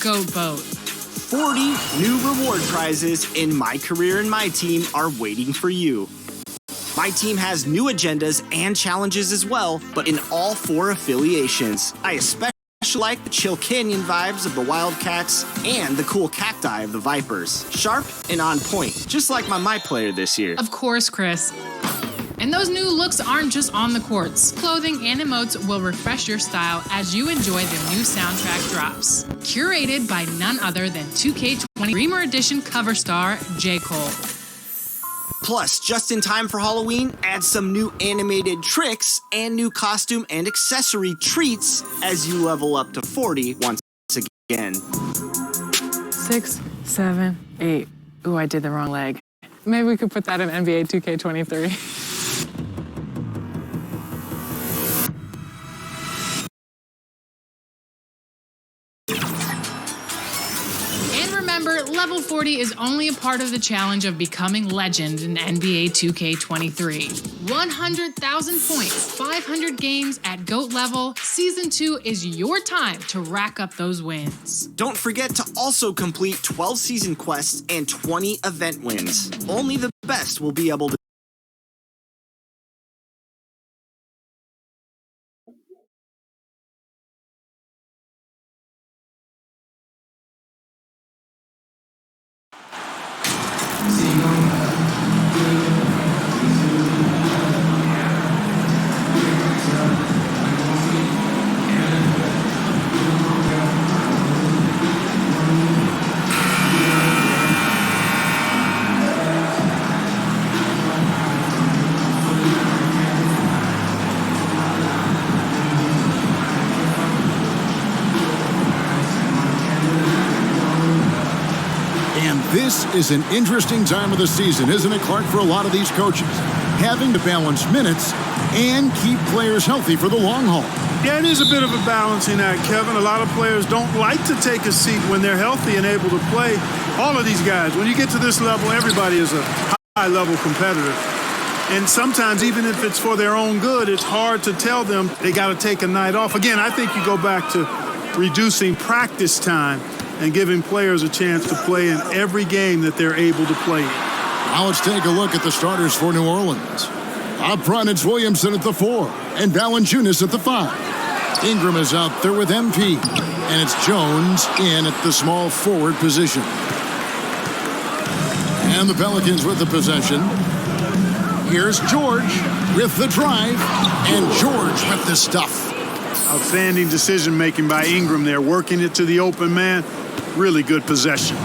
Goat Boat. 40 new reward prizes in My Career and My Team are waiting for you. My team has new agendas and challenges as well, but in all 4 affiliations. I especially like the chill canyon vibes of the Wildcats and the cool cacti of the Vipers. Sharp and on point, just like my player this year. Of course, Chris. And those new looks aren't just on the courts. Clothing and emotes will refresh your style as you enjoy the new soundtrack drops. Curated by none other than 2K20 Dreamer Edition cover star J. Cole. Plus, just in time for Halloween, add some new animated tricks and new costume and accessory treats as you level up to 40 once again. 6, 7, 8. Ooh, I did the wrong leg. Maybe we could put that in NBA 2K23. Remember, level 40 is only a part of the challenge of becoming legend in NBA 2K23. 100,000 points, 500 games at GOAT level. Season 2 is your time to rack up those wins. Don't forget to also complete 12 season quests and 20 event wins. Only the best will be able to. This is an interesting time of the season, isn't it, Clark, for a lot of these coaches? Having to balance minutes and keep players healthy for the long haul. Yeah, it is a bit of a balancing act, Kevin. A lot of players don't like to take a seat when they're healthy and able to play. All of these guys, when you get to this level, everybody is a high-level competitor. And sometimes, even if it's for their own good, it's hard to tell them they got to take a night off. Again, I think you go back to reducing practice time and giving players a chance to play in every game that they're able to play in. Now let's take a look at the starters for New Orleans. Up front, it's Williamson at the 4 and Valanciunas at the 5. Ingram is out there with MP, and it's Jones in at the small forward position. And the Pelicans with the possession. Here's George with the drive, and George with the stuff. Outstanding decision-making by Ingram there, working it to the open man. Really good possession.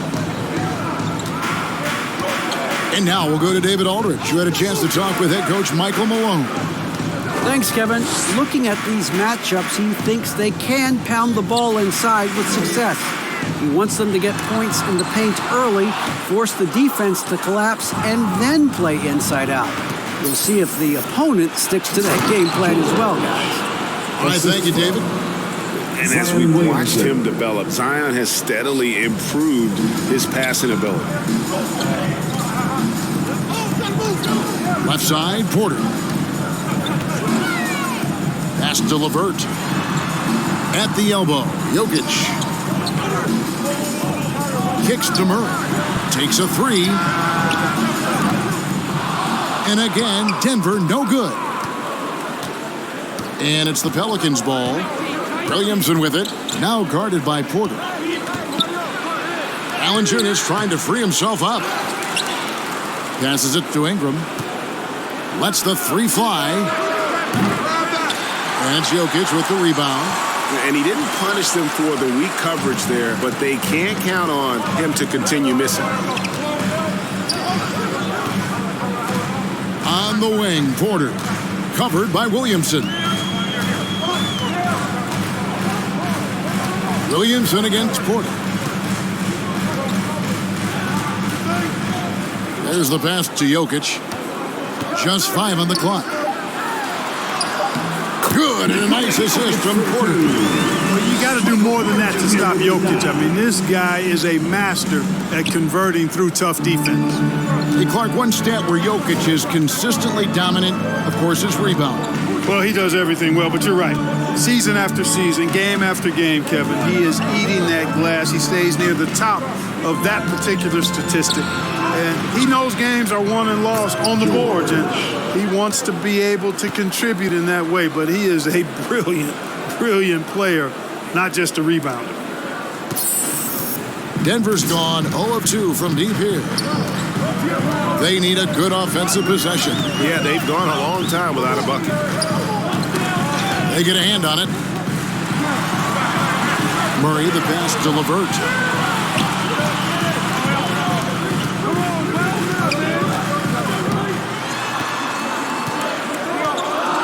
And now we'll go to David Aldridge, who had a chance to talk with head coach Michael Malone. Thanks, Kevin. Looking at these matchups, he thinks they can pound the ball inside with success. He wants them to get points in the paint early, force the defense to collapse, and then play inside out. We'll see if the opponent sticks to that game plan as well, guys. All right, thank you, David. And as we watched him develop, Zion has steadily improved his passing ability. Left side, Porter. Pass to LeVert. At the elbow, Jokic. Kicks to Murray. Takes a 3. And again, Denver no good. And it's the Pelicans' ball. Williamson with it, now guarded by Porter. Valanciunas trying to free himself up. Passes it to Ingram. Lets the 3 fly. And it's Jokic with the rebound. And he didn't punish them for the weak coverage there, but they can't count on him to continue missing. On the wing, Porter. Covered by Williamson. Williamson against Porter. There's the pass to Jokic. Just 5 on the clock. Good, and a nice assist from Porter. Well, you got to do more than that to stop Jokic. I mean, this guy is a master at converting through tough defense. Hey, Clark, one stat where Jokic is consistently dominant, of course, is rebound. Well, he does everything well, but you're right. Season after season, game after game, Kevin, he is eating that glass. He stays near the top of that particular statistic. And he knows games are won and lost on the boards, and he wants to be able to contribute in that way. But he is a brilliant player, not just a rebounder. Denver's gone 0 of 2 from deep here. They need a good offensive possession. Yeah, they've gone a long time without a bucket. They get a hand on it. Murray, the pass to LeVert.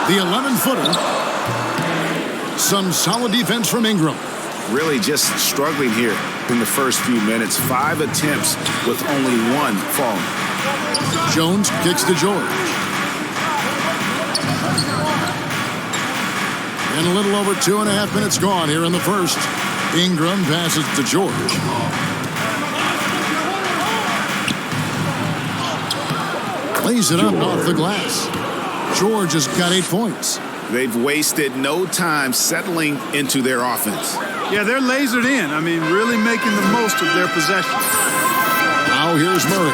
The 11-footer. Some solid defense from Ingram. Really just struggling here in the first few minutes. 5 attempts with only 1 falling. Jones kicks to George. And a little over 2.5 minutes gone here in the first. Ingram passes to George. Lays it up off the glass. George has got 8 points. They've wasted no time settling into their offense. Yeah, they're lasered in. I mean, really making the most of their possession. Now here's Murray.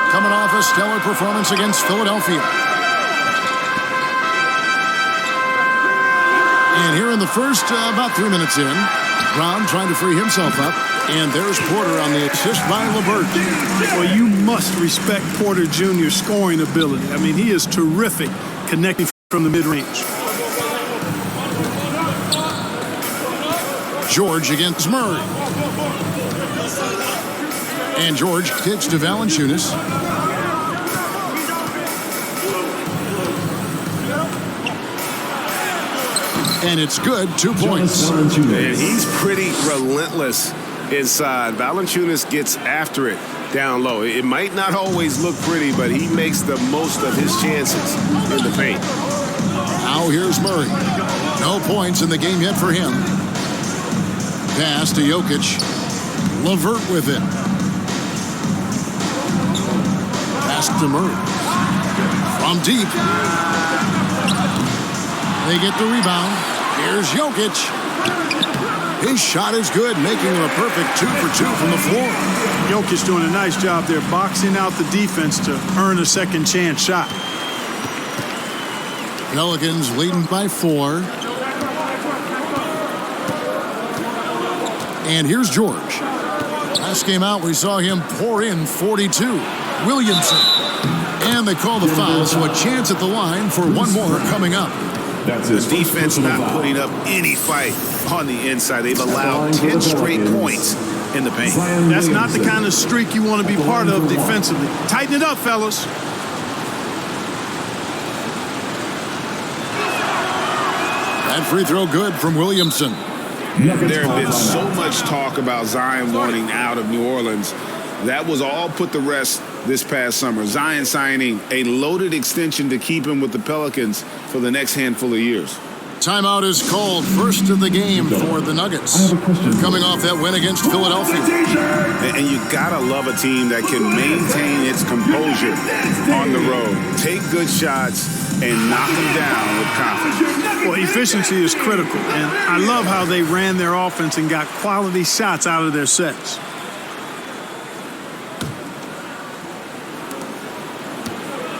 Coming off a stellar performance against Philadelphia. And here in the first, about 3 minutes in, Brown trying to free himself up. And there's Porter on the assist by LeVert. Well, you must respect Porter Jr.'s scoring ability. I mean, he is terrific connecting from the mid-range. George against Murray. And George kicks to Valanciunas. And it's good, 2 points. And he's pretty relentless inside. Valanciunas gets after it down low. It might not always look pretty, but he makes the most of his chances in the paint. Now here's Murray. No points in the game yet for him. Pass to Jokic. LeVert with it. Pass to Murray. From deep. They get the rebound. Here's Jokic. His shot is good, making him a perfect 2 for 2 from the floor. Jokic doing a nice job there, boxing out the defense to earn a second chance shot. Pelicans leading by 4. And here's George. Last game out, we saw him pour in 42. Williamson. And they call the foul, so a chance at the line for one more coming up. The defense not putting up any fight on the inside. They've allowed 10 straight points in the paint. That's not the kind of streak you want to be part of defensively. Tighten it up, fellas. That free throw good from Williamson. There had been so much talk about Zion wanting out of New Orleans. That was all put to rest this past summer. Zion signing a loaded extension to keep him with the Pelicans for the next handful of years. Timeout is called. First of the game for the Nuggets. They're coming off that win against Philadelphia. And you gotta love a team that can maintain its composure on the road. Take good shots and knock them down with confidence. Well, efficiency is critical, and I love how they ran their offense and got quality shots out of their sets.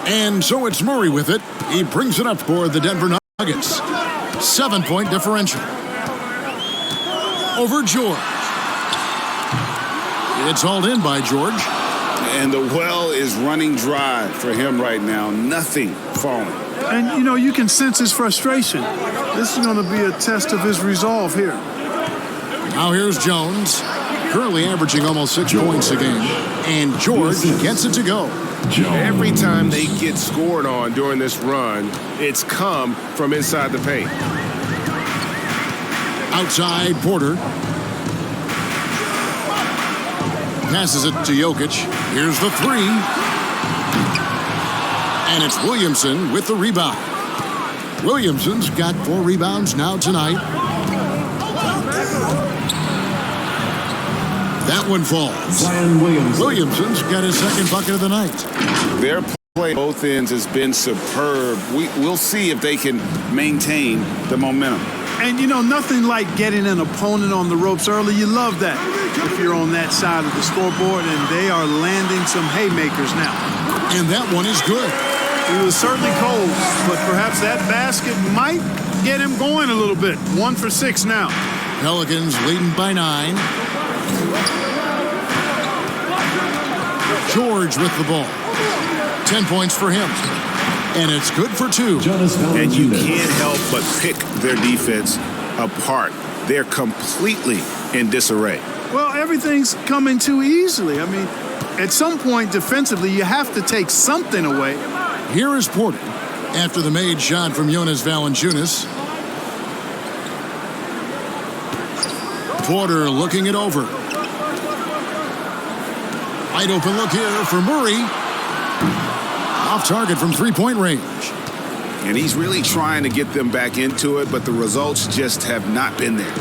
And so it's Murray with it. He brings it up for the Denver Nuggets. 7-point differential. Over George. It's hauled in by George. And the well is running dry for him right now. Nothing falling. And, you know, you can sense his frustration. This is going to be a test of his resolve here. Now here's Jones. Currently averaging almost 6 points a game. And George gets it to go. Every time they get scored on during this run, it's come from inside the paint. Outside, Porter. Passes it to Jokic. Here's the 3. And it's Williamson with the rebound. Williamson's got 4 rebounds now tonight. That one falls. Williamson's got his second bucket of the night. They're play both ends has been superb. We'll see if they can maintain the momentum. And, you know, nothing like getting an opponent on the ropes early. You love that if you're on that side of the scoreboard, and they are landing some haymakers now. And that one is good. He was certainly cold, but perhaps that basket might get him going a little bit. 1 for 6 now. Pelicans leading by 9. George with the ball. 10 points for him. And it's good for 2. And you can't help but pick their defense apart. They're completely in disarray. Well, everything's coming too easily. I mean, at some point defensively, you have to take something away. Here is Porter after the made shot from Jonas Valanciunas. Porter looking it over. Wide open look here for Murray. Off target from three-point range. And he's really trying to get them back into it, but the results just have not been there.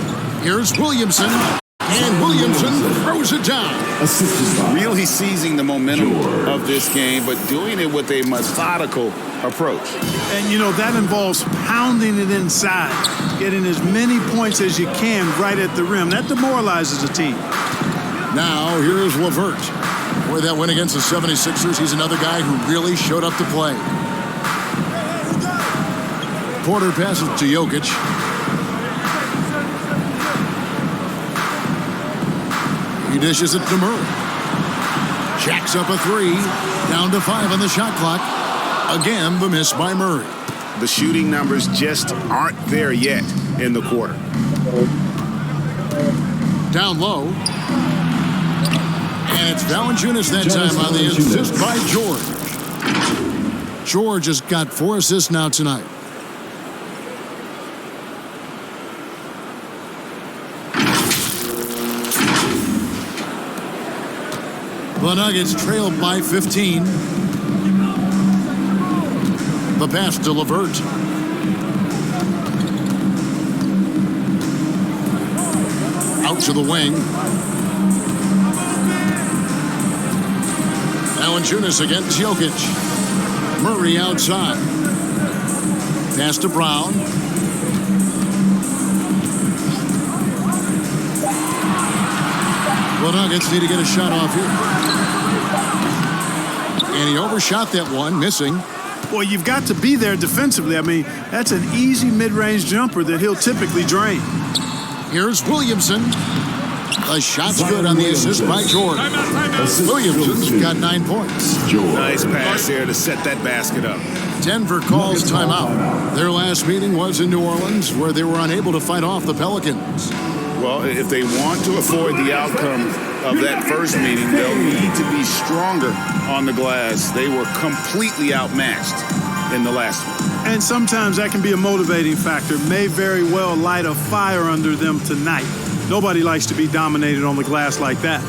Here's Williamson. And Williamson throws it down. Really seizing the momentum of this game, but doing it with a methodical approach. And, you know, that involves pounding it inside, getting as many points as you can right at the rim. That demoralizes a team. Now, here's LeVert. Boy, that win against the 76ers, he's another guy who really showed up to play. Porter passes to Jokic. He dishes it to Murray. Jacks up a 3. Down to 5 on the shot clock. Again, the miss by Murray. The shooting numbers just aren't there yet in the quarter. Down low. And it's Valanciunas that time on the assist by George. George has got 4 assists now tonight. The Nuggets trailed by 15. The pass to LeVert. Out to the wing. Valanciunas against Jokic. Murray outside. Pass to Brown. The Nuggets need to get a shot off here. And he overshot that one, missing. Well, you've got to be there defensively. I mean, that's an easy mid-range jumper that he'll typically drain. Here's Williamson. The shot's good on the assist by George. Williamson's got 9 points. Nice pass there to set that basket up. Denver calls timeout. Their last meeting was in New Orleans, where they were unable to fight off the Pelicans. Well, if they want to avoid the outcome of that first meeting, they'll need to be stronger on the glass. They were completely outmatched in the last one. And sometimes that can be a motivating factor. May very well light a fire under them tonight. Nobody likes to be dominated on the glass like that.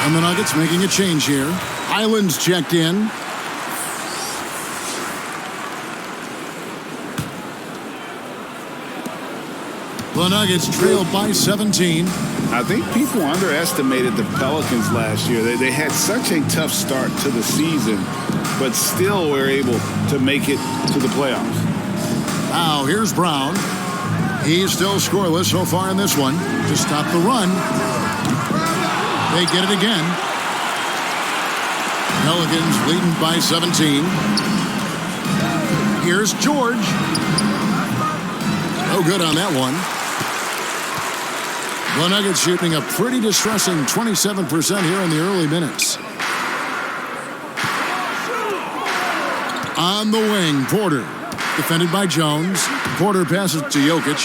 And the Nuggets making a change here. Island's checked in. The Nuggets trailed by 17. I think people underestimated the Pelicans last year. They had such a tough start to the season, but still were able to make it to the playoffs. Now, here's Brown. He's still scoreless so far in this one. To stop the run. They get it again. Pelicans leading by 17. Here's George. No good on that one. The Nuggets shooting a pretty distressing 27% here in the early minutes. On the wing, Porter. Defended by Jones. Porter passes to Jokic.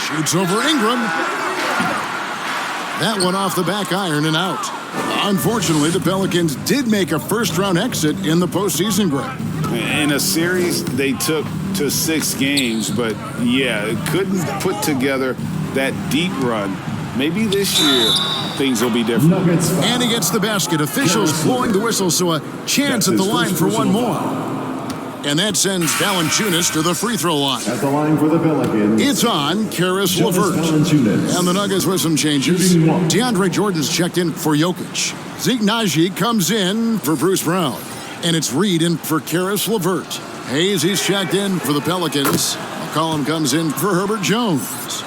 Shoots over Ingram. That one off the back iron and out. Unfortunately, the Pelicans did make a first-round exit in the postseason, Greg. In a series they took to 6 games, but yeah, couldn't put together that deep run. Maybe this year things will be different. And he gets the basket. Officials blowing the whistle, so a chance at the line for one more. And that sends Valanciunas to the free throw line. At the line for the Pelicans, it's on Karis LeVert. And the Nuggets with some changes. DeAndre Jordan's checked in for Jokic. Zeke Naji comes in for Bruce Brown. And it's Reed in for Karis LeVert. Hayes, he's checked in for the Pelicans. McCollum comes in for Herbert Jones.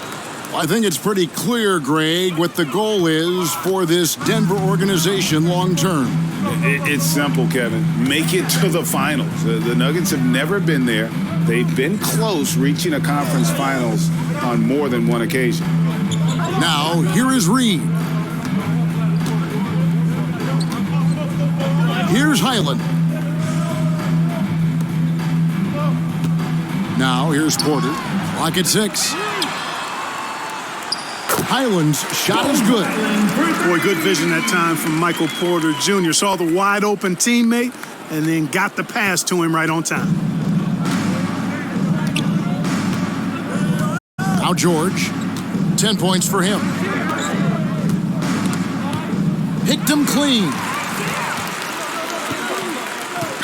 I think it's pretty clear, Greg, what the goal is for this Denver organization long term. It's simple, Kevin. Make it to the finals. The Nuggets have never been there. They've been close reaching a conference finals on more than one occasion. Now, here is Reed. Here's Highland. Now, here's Porter. Clock at 6. Highland's shot is good. Boy, good vision that time from Michael Porter Jr. Saw the wide open teammate and then got the pass to him right on time. Now George. 10 points for him. Picked him clean.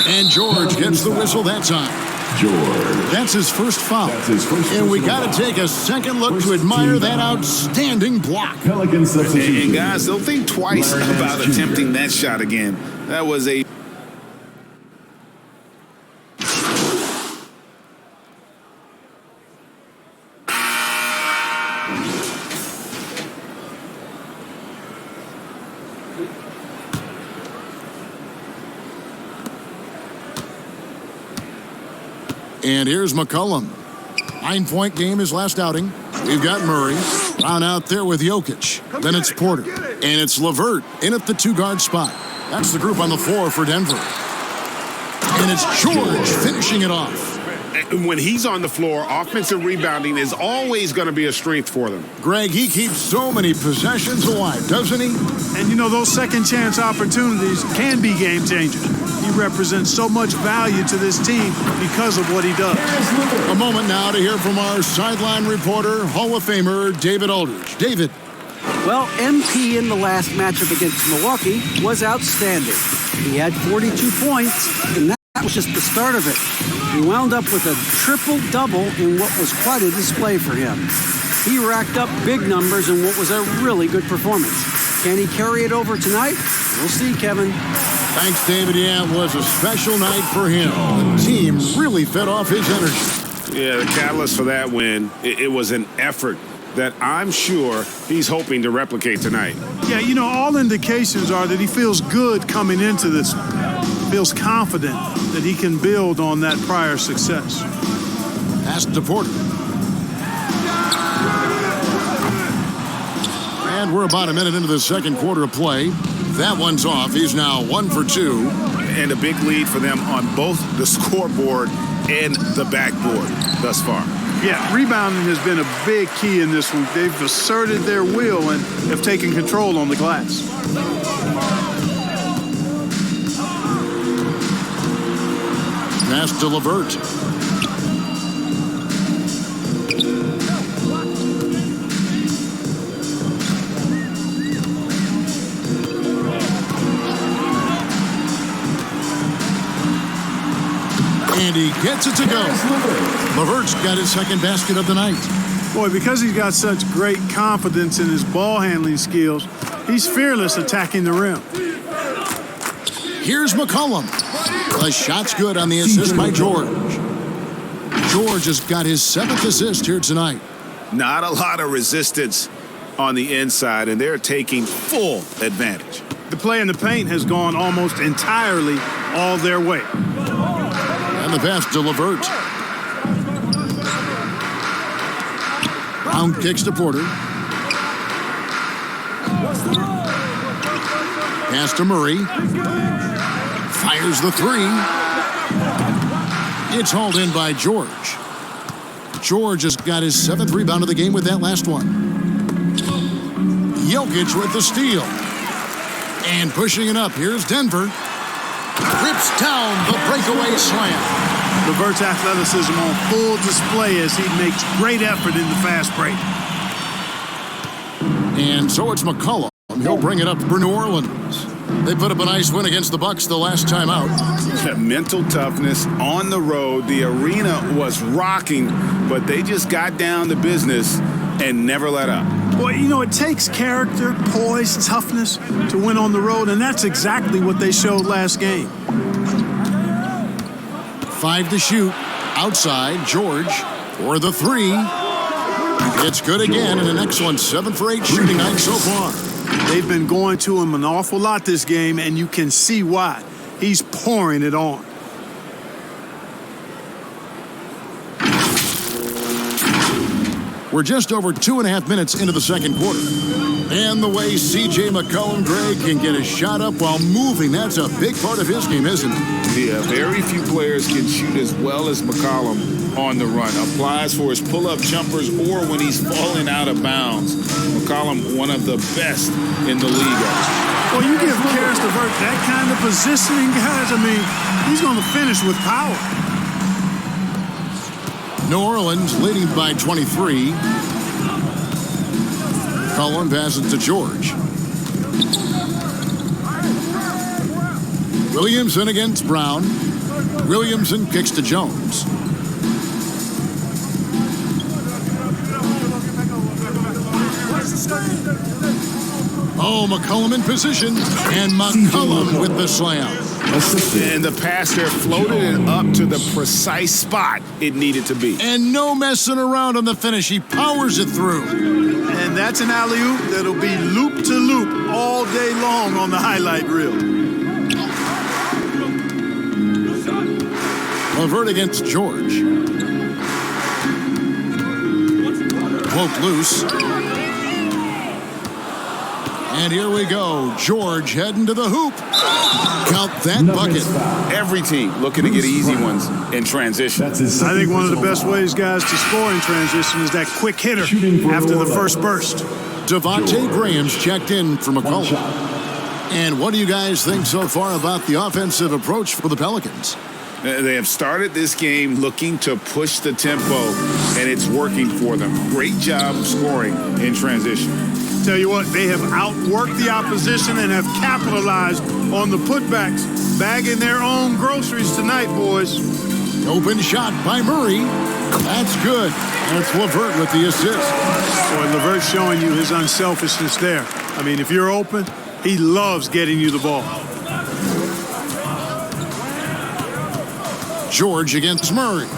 And George gets the whistle that time. George. That's his first foul. And we got to take a second look to admire that outstanding block. Pelican substitution. And guys, don't think twice about attempting that shot again. That was a... And here's McCollum. 9-point game his last outing. We've got Murray. Brown out there with Jokic. Then it's Porter. And it's LeVert in at the 2-guard spot. That's the group on the floor for Denver. And it's George finishing it off. When he's on the floor, offensive rebounding is always going to be a strength for them. Greg, he keeps so many possessions alive, doesn't he? And, you know, those second-chance opportunities can be game-changers. He represents so much value to this team because of what he does. A moment now to hear from our sideline reporter, Hall of Famer David Aldridge. David. Well, MP in the last matchup against Milwaukee was outstanding. He had 42 points, and that was just the start of it. He wound up with a triple-double in what was quite a display for him. He racked up big numbers in what was a really good performance. Can he carry it over tonight? We'll see, Kevin. Thanks, David. Yeah, it was a special night for him. The team really fed off his energy. Yeah, the catalyst for that win, it was an effort that I'm sure he's hoping to replicate tonight. Yeah, you know, all indications are that he feels good coming into this one. Feels confident that he can build on that prior success. Pass to Porter. And we're about a minute into the second quarter of play. That one's off. He's now 1 for 2. And a big lead for them on both the scoreboard and the backboard thus far. Yeah, rebounding has been a big key in this one. They've asserted their will and have taken control on the glass. Pass to LeVert. And he gets it to go. LeVert's got his second basket of the night. Boy, because he's got such great confidence in his ball handling skills, he's fearless attacking the rim. Here's McCollum. The shot's good on the assist by George. George has got his 7th assist here tonight. Not a lot of resistance on the inside, and they're taking full advantage. The play in the paint has gone almost entirely all their way. And the pass to LeVert. Brown kicks to Porter. Pass to Murray. Fires the three. It's hauled in by George. George has got his 7th rebound of the game with that last one. Jokic with the steal. And pushing it up, here's Denver. Rips down the breakaway slam. LeVert's athleticism on full display as he makes great effort in the fast break. And so it's McCollum. He'll bring it up for New Orleans. They put up a nice win against the Bucks the last time out. Mental toughness on the road. The arena was rocking, but they just got down to business and never let up. Well, you know, it takes character, poise, toughness to win on the road, and that's exactly what they showed last game. 5 to shoot. Outside, George for the three. It's good again, and an excellent 7 for 8 shooting night so far. They've been going to him an awful lot this game, and you can see why. He's pouring it on. We're just over 2.5 minutes into the second quarter. And the way C.J. McCollum, Greg, can get a shot up while moving, that's a big part of his game, isn't it? Yeah, very few players can shoot as well as McCollum on the run. Applies for his pull-up jumpers or when he's falling out of bounds. McCollum, one of the best in the league. Well, you give Karis LeVert that kind of positioning, guys, I mean, he's going to finish with power. New Orleans leading by 23. Cullen passes to George. Williamson against Brown. Williamson kicks to Jones. Oh, McCollum in position. And McCollum with the slam. And the pass there floated it up to the precise spot it needed to be. And no messing around on the finish. He powers it through. And that's an alley-oop that'll be loop to loop all day long on the highlight reel. LeVert against George. Woke loose. And here we go. George heading to the hoop. Count that bucket. Every team looking to get easy ones in transition. I think one of the best ways, guys, to score in transition is that quick hitter after the first burst. Devontae Graham's checked in for McCollum. And what do you guys think so far about the offensive approach for the Pelicans? They have started this game looking to push the tempo, and it's working for them. Great job scoring in transition. Tell you what, they have outworked the opposition and have capitalized on the putbacks, bagging their own groceries tonight, boys. Open shot by Murray. That's good. That's LeVert with the assist. Boy, LeVert's showing you his unselfishness there. I mean, if you're open, he loves getting you the ball. George against Murray.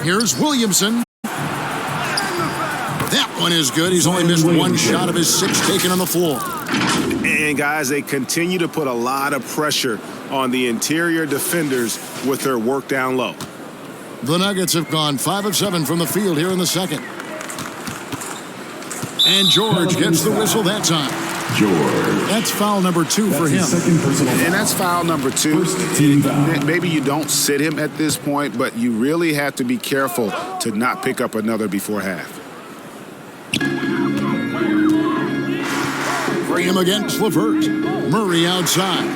Here's Williamson. That one is good. He's only missed one shot of his 6 taken on the floor. And, guys, they continue to put a lot of pressure on the interior defenders with their work down low. The Nuggets have gone 5 of 7 from the field here in the second. And George gets the whistle that time. George. That's foul number 2 for him. And that's foul number 2. Maybe you don't sit him at this point, but you really have to be careful to not pick up another before half. Graham against LeVert. Murray outside.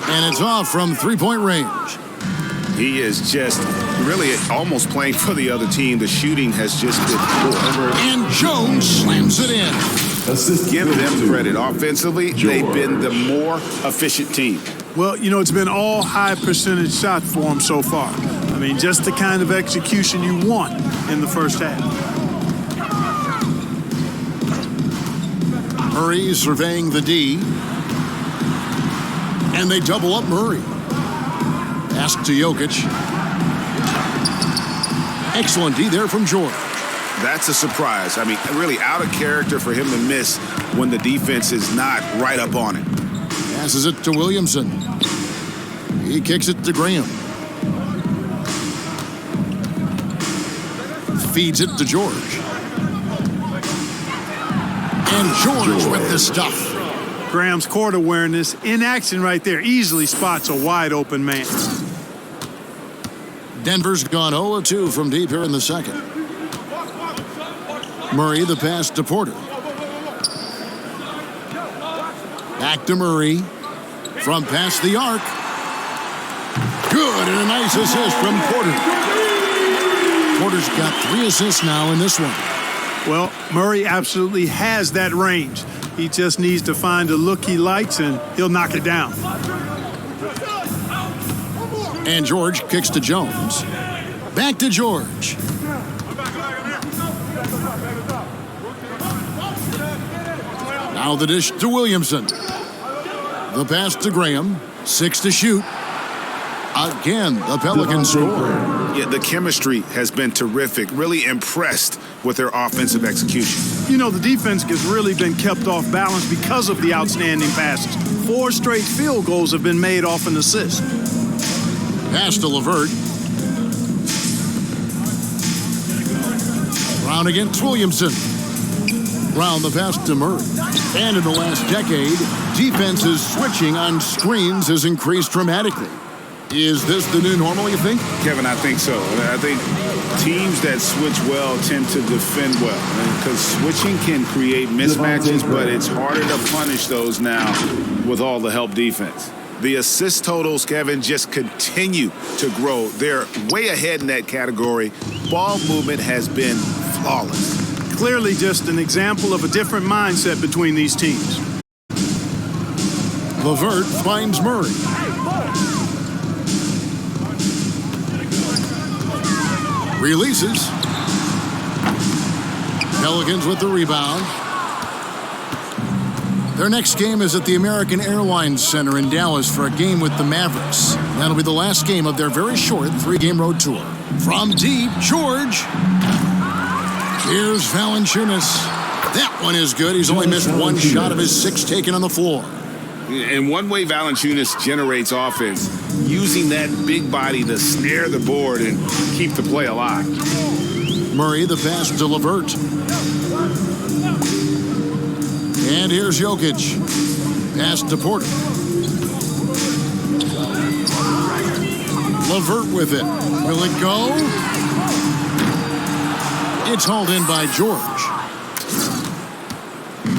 And it's off from 3-point range. He is just really almost playing for the other team. The shooting has just been poor. And Jones slams it in. Give them credit. Offensively, they've been the more efficient team. Well, you know, it's been all high percentage shots for them so far. I mean, just the kind of execution you want in the first half. Murray surveying the D. And they double up Murray. Pass to Jokic. Excellent D there from George. That's a surprise. I mean, really out of character for him to miss when the defense is not right up on it. Passes it to Williamson. He kicks it to Graham. Feeds it to George. And George with the stuff. Graham's court awareness in action right there. Easily spots a wide open man. Denver's gone 0-2 from deep here in the second. Murray, the pass to Porter. Back to Murray. From past the arc. Good, and a nice assist from Porter. Porter's got 3 assists now in this one. Well, Murray absolutely has that range. He just needs to find a look he likes, and he'll knock it down. And George kicks to Jones. Back to George. Now the dish to Williamson. The pass to Graham. 6 to shoot. Again, the Pelicans score. Yeah, the chemistry has been terrific. Really impressed with their offensive execution. You know, the defense has really been kept off balance because of the outstanding passes. 4 straight field goals have been made off an assist. Pass to LeVert. Brown against Williamson. Brown the pass to Murray. And in the last decade, defenses switching on screens has increased dramatically. Is this the new normal, you think? Kevin, I think so. I think teams that switch well tend to defend well. Because switching can create mismatches, but it's harder to punish those now with all the help defense. The assist totals, Kevin, just continue to grow. They're way ahead in that category. Ball movement has been flawless. Clearly just an example of a different mindset between these teams. LeVert finds Murray. Releases. Pelicans with the rebound. Their next game is at the American Airlines Center in Dallas for a game with the Mavericks. That'll be the last game of their very short 3-game road tour. From deep, George. Here's Valanciunas. That one is good. He's only missed 1 shot of his 6 taken on the floor. And one way Valanciunas generates offense, using that big body to snare the board and keep the play alive. Murray, the pass to LeVert. And here's Jokic. Pass to Porter. LeVert with it. Will it go? It's hauled in by George.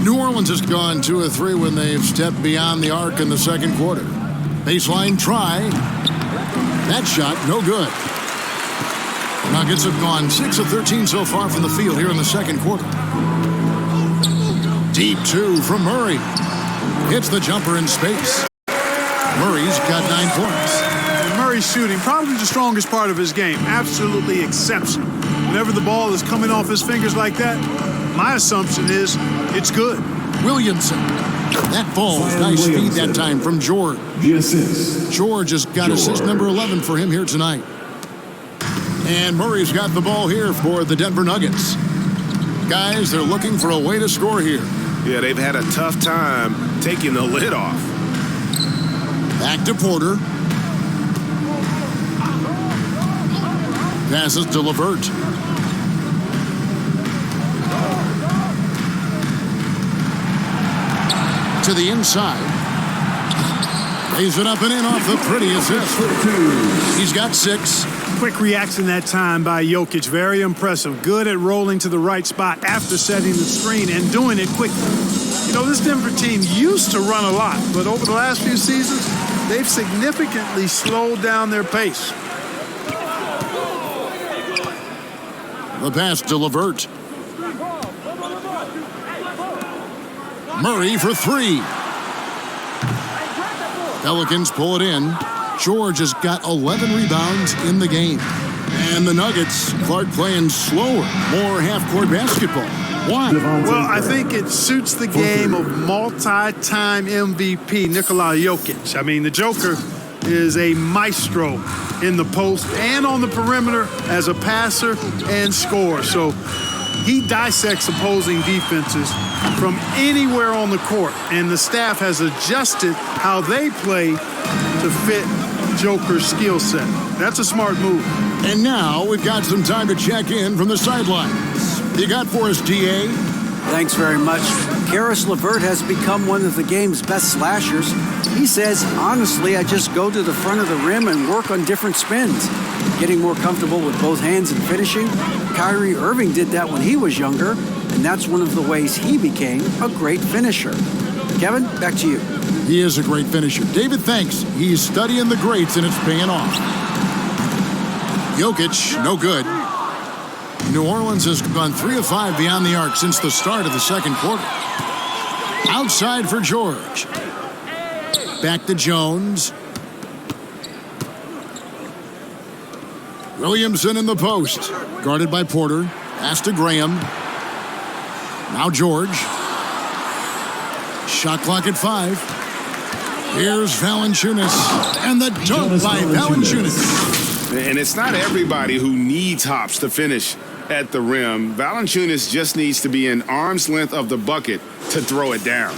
New Orleans has gone 2 of 3 when they've stepped beyond the arc in the second quarter. Baseline try. That shot, no good. Nuggets have gone 6 of 13 so far from the field here in the second quarter. Deep 2 from Murray. Hits the jumper in space. Murray's got 9 points. And Murray's shooting, probably the strongest part of his game. Absolutely exceptional. Whenever the ball is coming off his fingers like that, my assumption is it's good. Williamson. That falls. Nice feed that time from George. George has got assist number 11 for him here tonight. And Murray's got the ball here for the Denver Nuggets. Guys, they're looking for a way to score here. Yeah, they've had a tough time taking the lid off. Back to Porter. Passes to LeVert. To the inside. Lays it up and in off the pretty assist. He's got 6. Quick reaction that time by Jokic. Very impressive. Good at rolling to the right spot after setting the screen and doing it quickly. You know, this Denver team used to run a lot, but over the last few seasons, they've significantly slowed down their pace. The pass to LeVert. Murray for 3. Pelicans pull it in. George has got 11 rebounds in the game. And the Nuggets, Clark playing slower, more half-court basketball. Why? Well, I think it suits the game of multi-time MVP Nikola Jokic. I mean, the Joker is a maestro in the post and on the perimeter as a passer and scorer. So he dissects opposing defenses from anywhere on the court, and the staff has adjusted how they play to fit Joker's skill set. That's a smart move. And now we've got some time to check in from the sidelines. You got for us, DA? Thanks very much. Karis LeVert has become one of the game's best slashers. He says, honestly, I just go to the front of the rim and work on different spins. Getting more comfortable with both hands and finishing. Kyrie Irving did that when he was younger, and that's one of the ways he became a great finisher. Kevin, back to you. He is a great finisher. David, thanks. He's studying the greats, and it's paying off. Jokic, no good. New Orleans has gone 3 of 5 beyond the arc since the start of the second quarter. Outside for George. Back to Jones. Williamson in the post. Guarded by Porter. Pass to Graham. Now George. Shot clock at 5. Here's Valanciunas. And the dunk by Valanciunas. And it's not everybody who needs hops to finish at the rim. Valanciunas just needs to be an arm's length of the bucket to throw it down.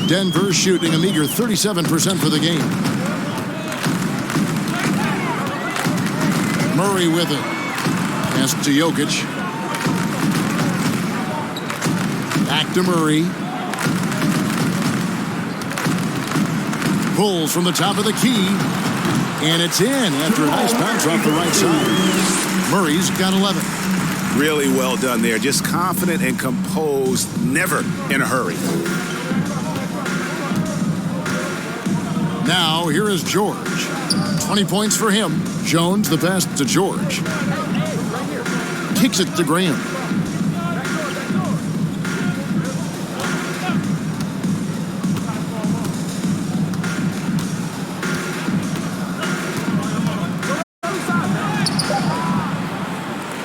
Denver shooting a meager 37% for the game. Murray with it. Pass to Jokic. Back to Murray. Pulls from the top of the key. And it's in after a nice bounce off the right side. Murray's got 11. Really well done there. Just confident and composed, never in a hurry. Now, here is George. 20 points for him. Jones, the pass to George. Kicks it to Graham.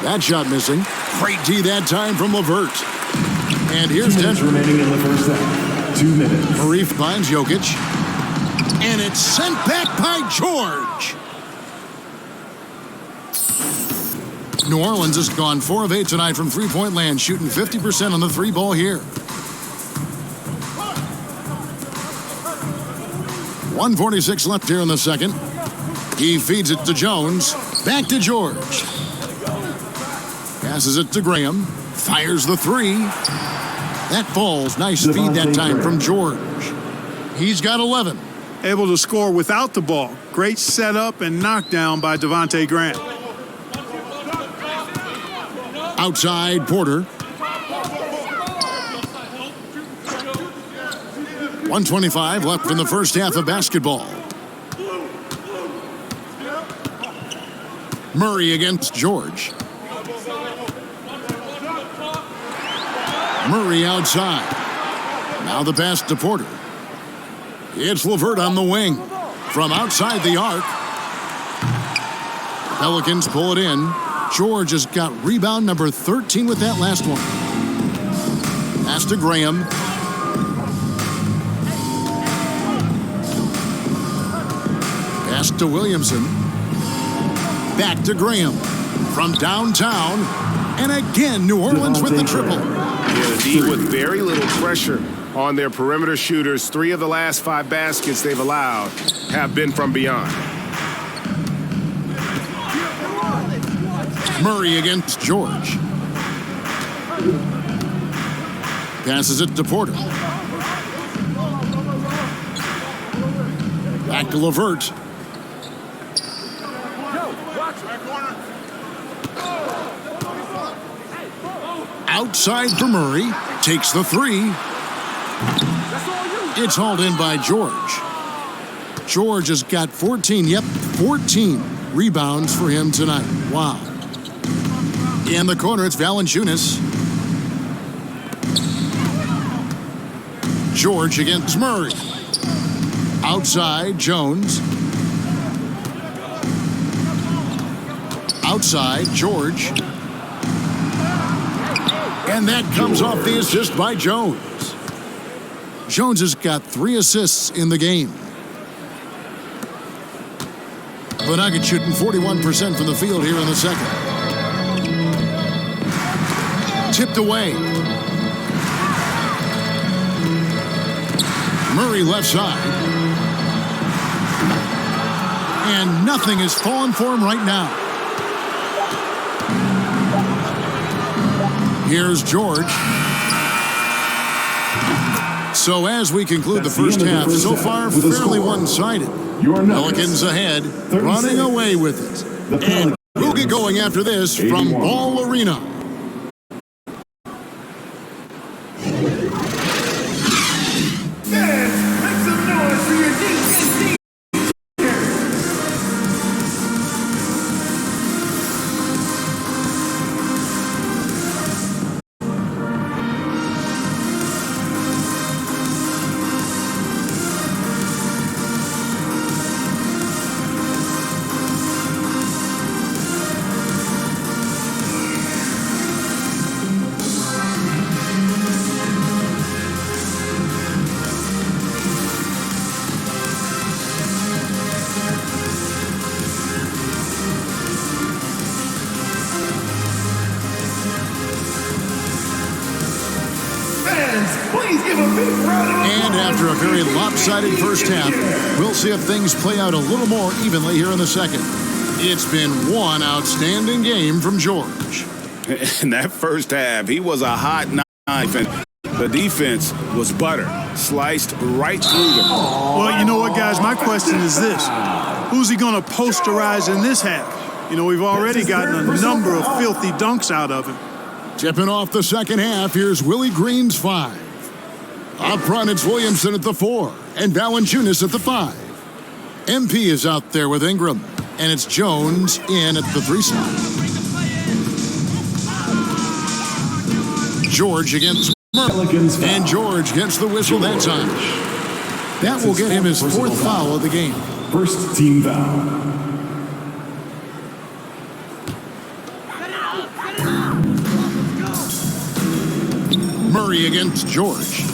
That shot missing. Great D that time from LeVert. And here's 2 minutes Denver. remaining in the first half. 2 minutes. Marif finds Jokic. And it's sent back by George. New Orleans has gone 4 of 8 tonight from three-point land, shooting 50% on the 3-ball here. 1:46 left here in the second. He feeds it to Jones. Back to George. Passes it to Graham. Fires the 3. That falls. Nice feed that time from George. He's got 11. Able to score without the ball. Great setup and knockdown by Devontae Graham. Outside, Porter. 1:25 left in the first half of basketball. Murray against George. Murray outside. Now the pass to Porter. It's LeVert on the wing. From outside the arc. Pelicans pull it in. George has got rebound number 13 with that last one. Pass to Graham. Pass to Williamson. Back to Graham. From downtown. And again, New Orleans with the triple. Yeah, the D with very little pressure on their perimeter shooters. 3 of the last 5 baskets they've allowed have been from beyond. Murray against George. Passes it to Porter. Back to LeVert. Outside for Murray. Takes the 3. It's hauled in by George. George has got 14. Yep, 14 rebounds for him tonight. Wow. In the corner, it's Valanciunas. George against Murray. Outside, Jones. Outside, George. And that comes off the assist by Jones. Jones has got 3 assists in the game. The Nuggets shooting 41% from the field here in the second. Tipped away. Murray left side. And nothing is falling for him right now. Here's George. So as we conclude the first half, so far fairly one-sided. Pelicans ahead, running away with it. And we'll get going after this from Ball Arena. And after a very lopsided first half, we'll see if things play out a little more evenly here in the second. It's been one outstanding game from George. In that first half, he was a hot knife, and the defense was butter, sliced right through them. Well, you know what, guys? My question is this. Who's he going to posterize in this half? You know, we've already gotten a number of filthy dunks out of him. Tipping off the second half, here's Willie Green's 5. Up front, it's Williamson at the 4, and Valanciunas at the 5. MP is out there with Ingram, and it's Jones in at the 3 slot. George against Murray, and George gets the whistle that time. That will get him his 4th foul of the game. First team foul. Murray against George.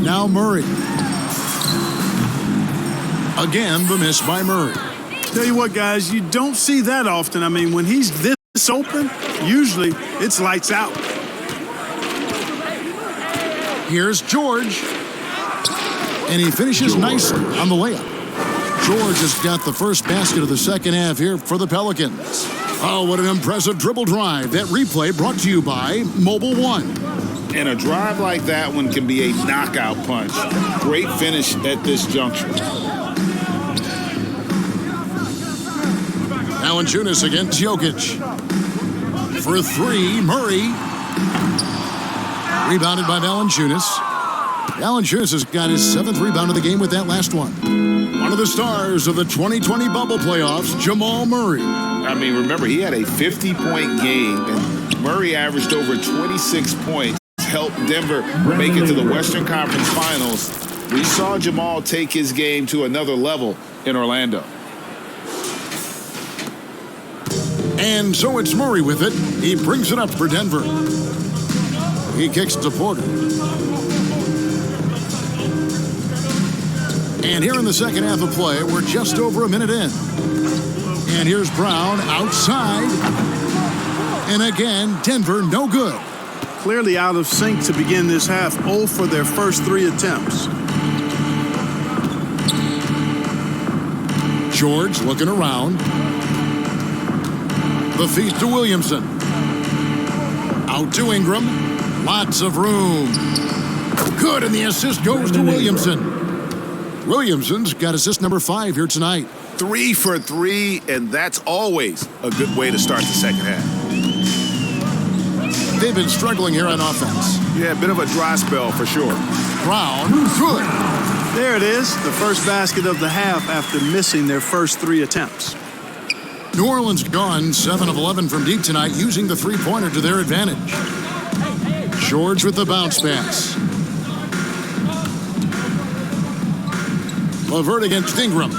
Now Murray. Again, the miss by Murray. Tell you what, guys, you don't see that often. I mean, when he's this open, usually it's lights out. Here's George. And he finishes nicely on the layup. George has got the first basket of the second half here for the Pelicans. Oh, what an impressive dribble drive. That replay brought to you by Mobile One. And a drive like that one can be a knockout punch. Great finish at this juncture. Valanciunas against Jokic. For 3, Murray. Rebounded by Valanciunas. Valanciunas has got his 7th rebound of the game with that last one. One of the stars of the 2020 bubble playoffs, Jamal Murray. I mean, remember, he had a 50-point game, and Murray averaged over 26 points, helped Denver make it to the Western Conference Finals. We saw Jamal take his game to another level in Orlando. And so it's Murray with it. He brings it up for Denver. He kicks to Porter. And here in the second half of play, we're just over a minute in. And here's Brown outside. And again, Denver no good. Clearly out of sync to begin this half. 0 for their first 3 attempts. George looking around. The feed to Williamson. Out to Ingram. Lots of room. Good, and the assist goes to Williamson. Williamson's got assist number 5 here tonight. 3 for 3, and that's always a good way to start the second half. They've been struggling here on offense. Yeah, a bit of a dry spell for sure. Brown, good. There it is, the first basket of the half after missing their first 3 attempts. New Orleans gone 7 of 11 from deep tonight, using the three-pointer to their advantage. George with the bounce pass. LeVert against Ingram.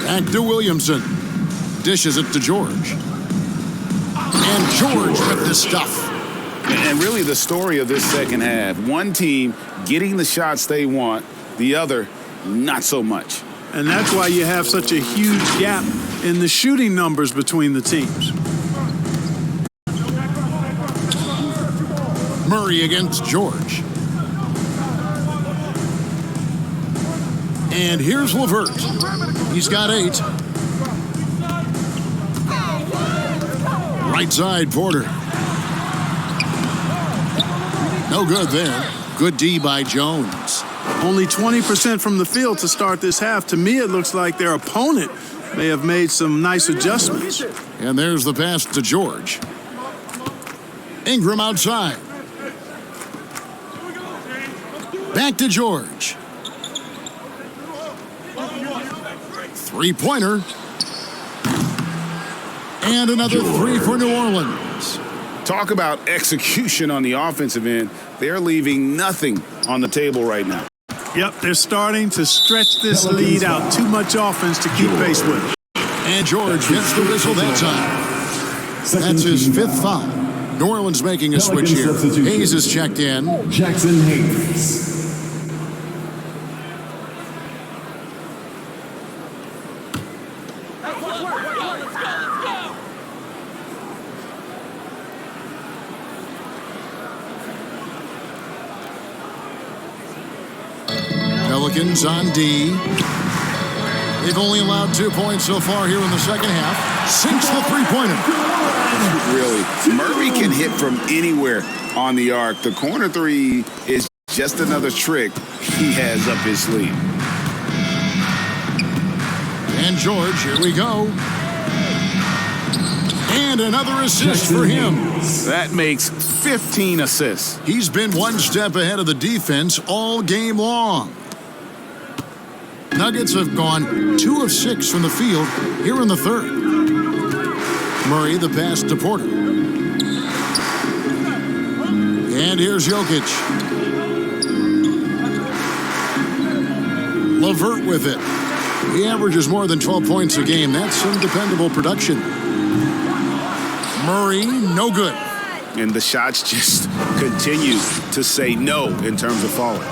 Back to Williamson. Dishes it to George. And George with the stuff. And really the story of this second half, one team getting the shots they want, the other not so much. And that's why you have such a huge gap in the shooting numbers between the teams. Murray against George. And here's LeVert. He's got 8. Right side, Porter. No good there. Good D by Jones. Only 20% from the field to start this half. To me, it looks like their opponent may have made some nice adjustments. And there's the pass to George. Ingram outside. Back to George. Three-pointer. And another three for New Orleans. Talk about execution on the offensive end. They're leaving nothing on the table right now. Yep, they're starting to stretch this lead out. Too much offense to keep pace with. And George gets the whistle that time. That's his fifth foul. New Orleans making a switch here. Hayes is checked in. Jackson Hayes. Pelicans on D. They've only allowed 2 points so far here in the second half. Sinks the three-pointer. Really, Murray can hit from anywhere on the arc. The corner three is just another trick he has up his sleeve. And George, here we go. And another assist for him. That makes 15 assists. He's been one step ahead of the defense all game long. Nuggets have gone 2 of 6 from the field here in the third. Murray, the pass to Porter. And here's Jokic. LeVert with it. He averages more than 12 points a game. That's some dependable production. Murray, no good. And the shots just continue to say no in terms of falling.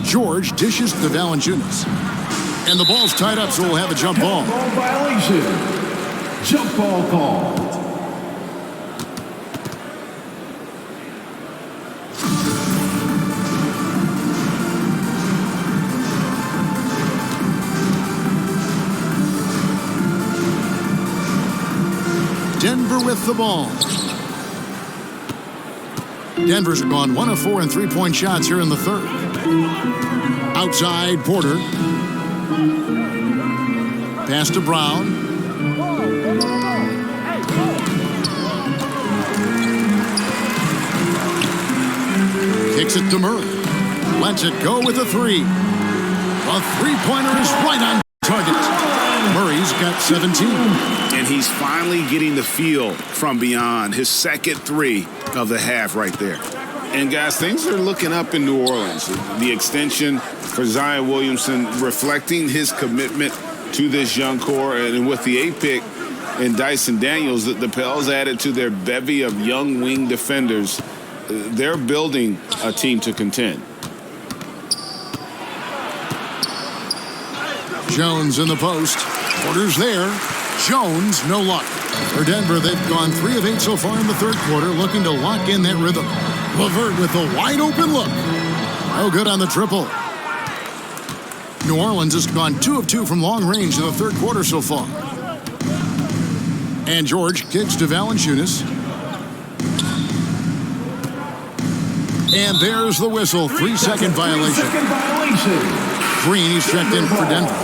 George dishes to Valanciunas. And the ball's tied up, so we'll have a jump ball. Ball violation. Jump ball called. Denver with the ball. Denver's gone 1 of 4 in three-point shots here in the third. Outside, Porter. Pass to Brown. Kicks it to Murray. Lets it go with a three. A three-pointer is right on target. Murray's got 17. And he's finally getting the feel from beyond. His second three of the half right there. And, guys, things are looking up in New Orleans. The extension for Zion Williamson reflecting his commitment to this young core. And with the 8th pick and Dyson Daniels, the Pels added to their bevy of young wing defenders. They're building a team to contend. Jones in the post. Porter's there. Jones, no luck. For Denver, they've gone 3 of 8 so far in the third quarter, looking to lock in that rhythm. LeVert with a wide-open look. No good on the triple. New Orleans has gone 2 of 2 from long range in the third quarter so far. And George kicks to Valanciunas. And there's the whistle. 3-second violation. Green, he's checked in for Denver.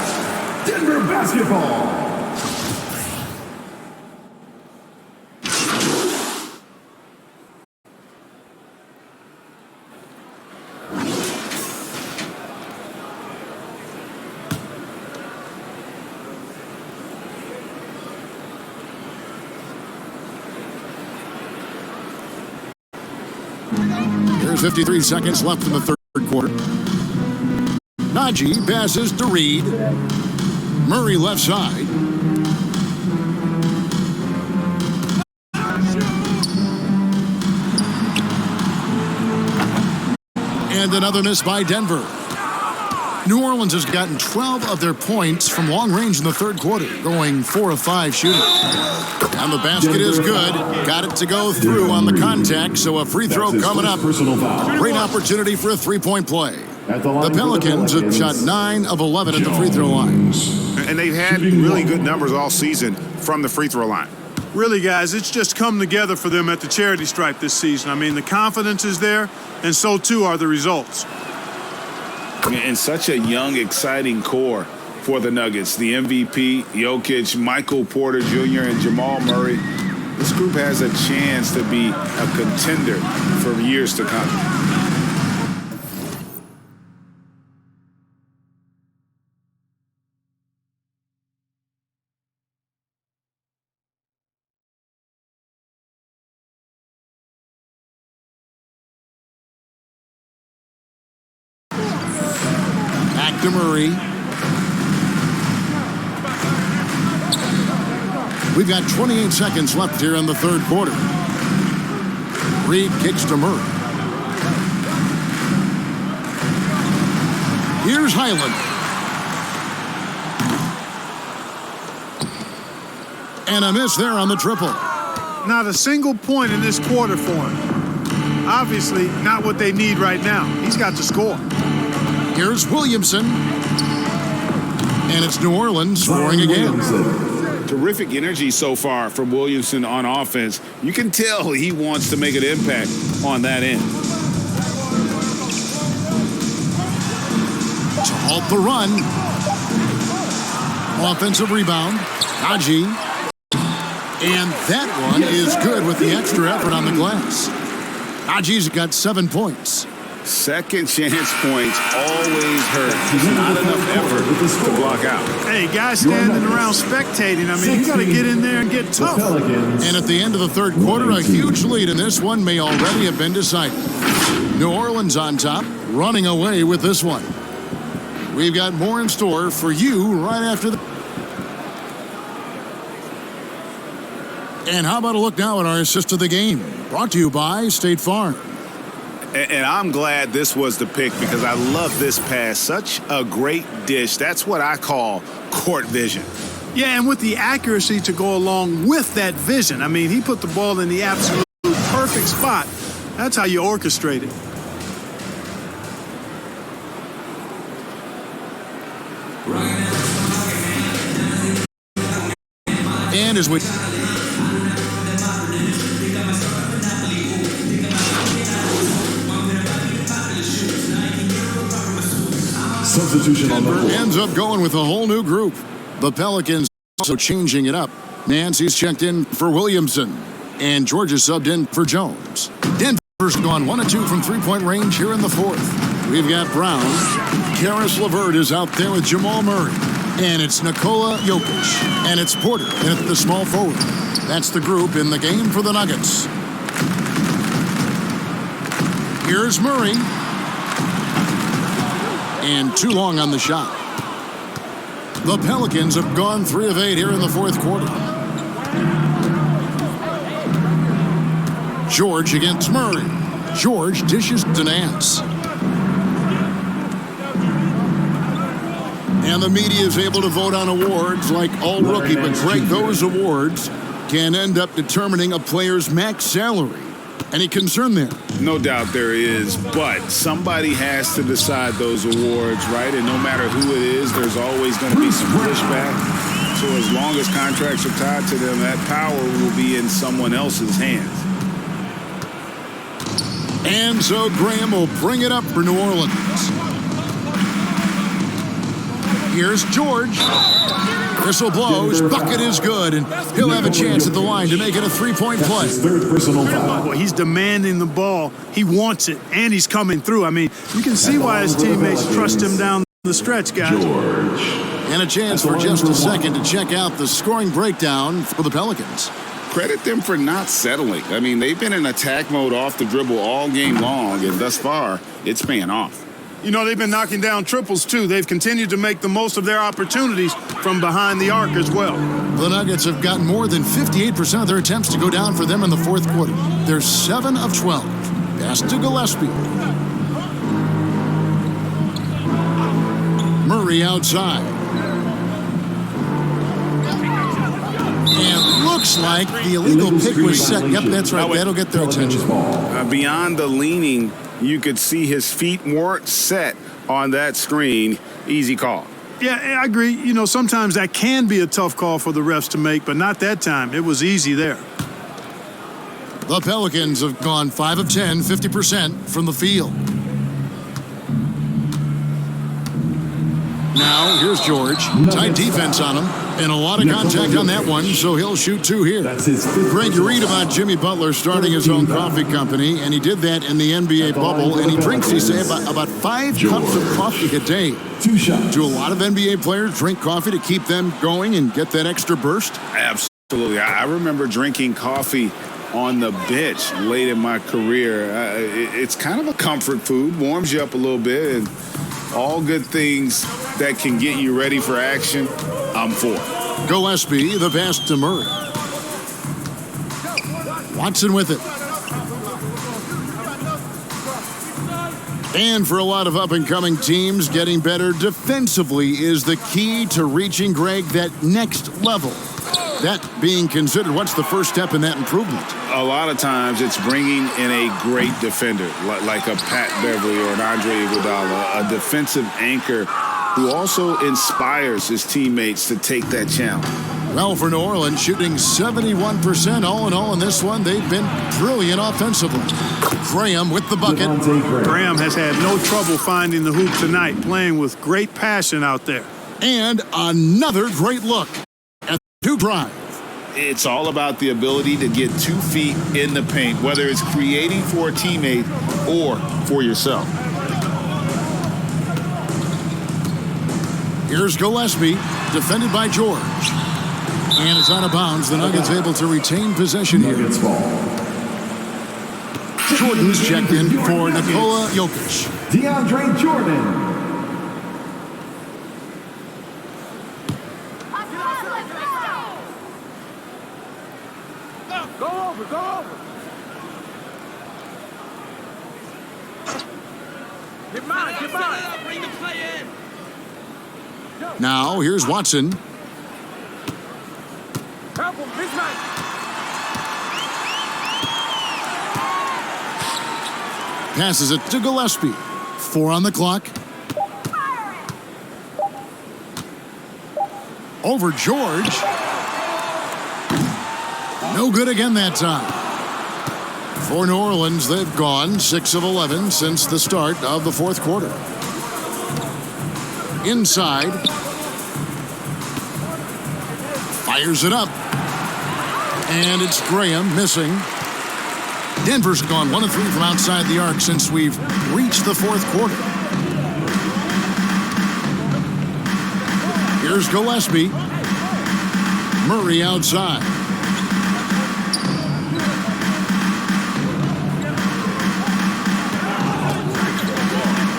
Denver basketball. There's 53 seconds left in the third quarter. Najee passes to Reed. Murray left side. And another miss by Denver. New Orleans has gotten 12 of their points from long range in the third quarter, going 4 of 5 shooting. And the basket is good. Got it to go through on the contact, so a free throw coming up. Great opportunity for a three-point play. The Pelicans have shot 9 of 11 at the free throw line. And they've had really good numbers all season from the free throw line. Really, guys, it's just come together for them at the charity stripe this season. I mean, the confidence is there, and so too are the results. And such a young, exciting core for the Nuggets. The MVP, Jokic, Michael Porter Jr., and Jamal Murray. This group has a chance to be a contender for years to come. Back to Murray. We've got 28 seconds left here in the third quarter. Reed kicks to Murray. Here's Highland. And a miss there on the triple. Not a single point in this quarter for him. Obviously, not what they need right now. He's got to score. Here's Williamson. And it's New Orleans scoring again. Terrific energy so far from Williamson on offense. You can tell he wants to make an impact on that end. To halt the run. Offensive rebound. Haji. And that one is good with the extra effort on the glass. Haji's got 7 points. Second chance points always hurt. Not enough effort to block out. Hey, guys standing around spectating. I mean, you got to get in there and get tough. And at the end of the third quarter, a huge lead in this one may already have been decided. New Orleans on top, running away with this one. We've got more in store for you right after the... And how about a look now at our assist of the game? Brought to you by State Farm. And I'm glad this was the pick because I love this pass. Such a great dish. That's what I call court vision. Yeah, and with the accuracy to go along with that vision. I mean, he put the ball in the absolute perfect spot. That's how you orchestrate it. And as we... Substitution on the Denver floor. ends up going with a whole new group. The Pelicans also changing it up. Nancy's checked in for Williamson. And Georgia subbed in for Jones. Denver's gone 1 of 2 from three-point range here in the fourth. We've got Brown. Karis LeVert is out there with Jamal Murray. And it's Nikola Jokic. And it's Porter at the small forward. That's the group in the game for the Nuggets. Here's Murray. And too long on the shot. The Pelicans have gone 3 of 8 here in the fourth quarter. George against Murray. George dishes to Nance. And the media is able to vote on awards like all rookie, but Greg, those awards can end up determining a player's max salary. Any concern there? No doubt there is, but somebody has to decide those awards, right? And no matter who it is, there's always going to be some pushback. So as long as contracts are tied to them, that power will be in someone else's hands. And so Graham will bring it up for New Orleans. Here's George. Whistle blows, bucket is good, and he'll have a chance at the line to make it a three-point play. Third personal foul. Well, he's demanding the ball. He wants it, and he's coming through. I mean, you can see why his teammates trust him down the stretch, guys. George. And a chance for just a second to check out the scoring breakdown for the Pelicans. Credit them for not settling. I mean, they've been in attack mode off the dribble all game long, and thus far, it's paying off. You know, they've been knocking down triples, too. They've continued to make the most of their opportunities from behind the arc as well. The Nuggets have gotten more than 58% of their attempts to go down for them in the fourth quarter. They're 7 of 12. Pass to Gillespie. Murray outside. And looks like the illegal pick was set. Yep, that's right. That'll get their attention. Beyond the leaning, you could see his feet weren't set on that screen. Easy call. Yeah, I agree. You know, sometimes that can be a tough call for the refs to make, but not that time. It was easy there. The Pelicans have gone 5 of 10, 50% from the field. Now, here's George. Tight defense on him, and a lot of contact on that one, so he'll shoot 2 here. Greg, you read about Jimmy Butler starting his own coffee company, and he did that in the NBA bubble, and he drinks, he say, about 5 cups of coffee a day. 2 shots. Do a lot of NBA players drink coffee to keep them going and get that extra burst? Absolutely. I remember drinking coffee on the bench late in my career. It's kind of a comfort food, warms you up a little bit, and all good things that can get you ready for action, I'm for. Gillespie, the pass to Murray. Watson with it. And for a lot of up-and-coming teams, getting better defensively is the key to reaching, Greg, that next level. That being considered, what's the first step in that improvement? A lot of times it's bringing in a great defender, like a Pat Beverly or an Andre Iguodala, a defensive anchor who also inspires his teammates to take that challenge. Well, for New Orleans, shooting 71% all in all in this one, they've been brilliant offensively. Graham with the bucket. Graham has had no trouble finding the hoop tonight, playing with great passion out there. And another great look at the drive. It's all about the ability to get 2 feet in the paint, whether it's creating for a teammate or for yourself. Here's Gillespie, defended by George. And it's out of bounds. The Nuggets able to retain possession here. Jordan's checked in for Nikola Jokic. DeAndre Jordan. Now, here's Watson. Passes it to Gillespie. 4 on the clock. Over George. No good again that time. For New Orleans, they've gone 6 of 11 since the start of the fourth quarter. Inside. Fires it up. And it's Graham missing. Denver's gone 1 of 3 from outside the arc since we've reached the fourth quarter. Here's Gillespie. Murray outside.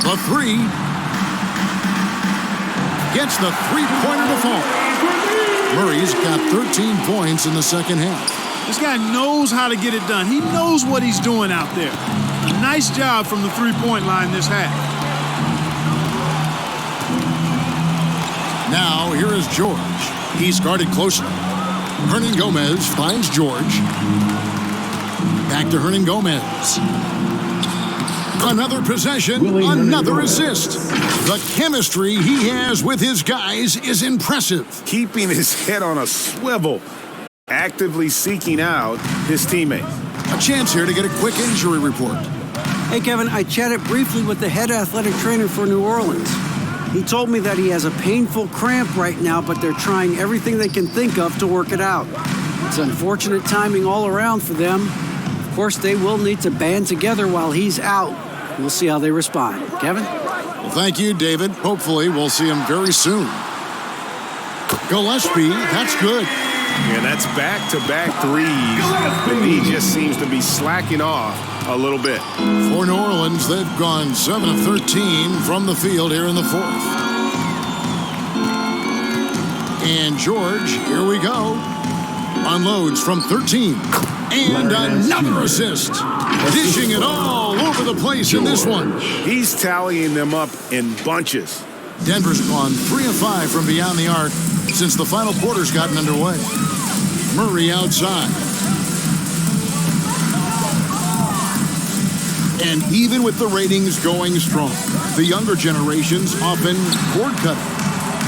The 3. Gets the three-pointer to fall. Murray's got 13 points in the second half. This guy knows how to get it done. He knows what he's doing out there. A nice job from the three-point line this half. Now, here is George. He's guarded closely. Hernan Gomez finds George. Back to Hernan Gomez. Another possession, another assist. The chemistry he has with his guys is impressive. Keeping his head on a swivel, actively seeking out his teammates. A chance here to get a quick injury report. Hey, Kevin, I chatted briefly with the head athletic trainer for New Orleans. He told me that he has a painful cramp right now, but they're trying everything they can think of to work it out. It's unfortunate timing all around for them. Of course, they will need to band together while he's out. We'll see how they respond. Kevin? Well, thank you, David. Hopefully, we'll see him very soon. Gillespie, that's good. Yeah, that's back-to-back threes, and he just seems to be slacking off a little bit. For New Orleans, they've gone 7 of 13 from the field here in the fourth. And George, here we go. Unloads from 13. And another assist. Dishing it all over the place in this one. He's tallying them up in bunches. Denver's gone 3 of 5 from beyond the arc since the final quarter's gotten underway. Murray outside. And even with the ratings going strong, the younger generation's often cord cutting.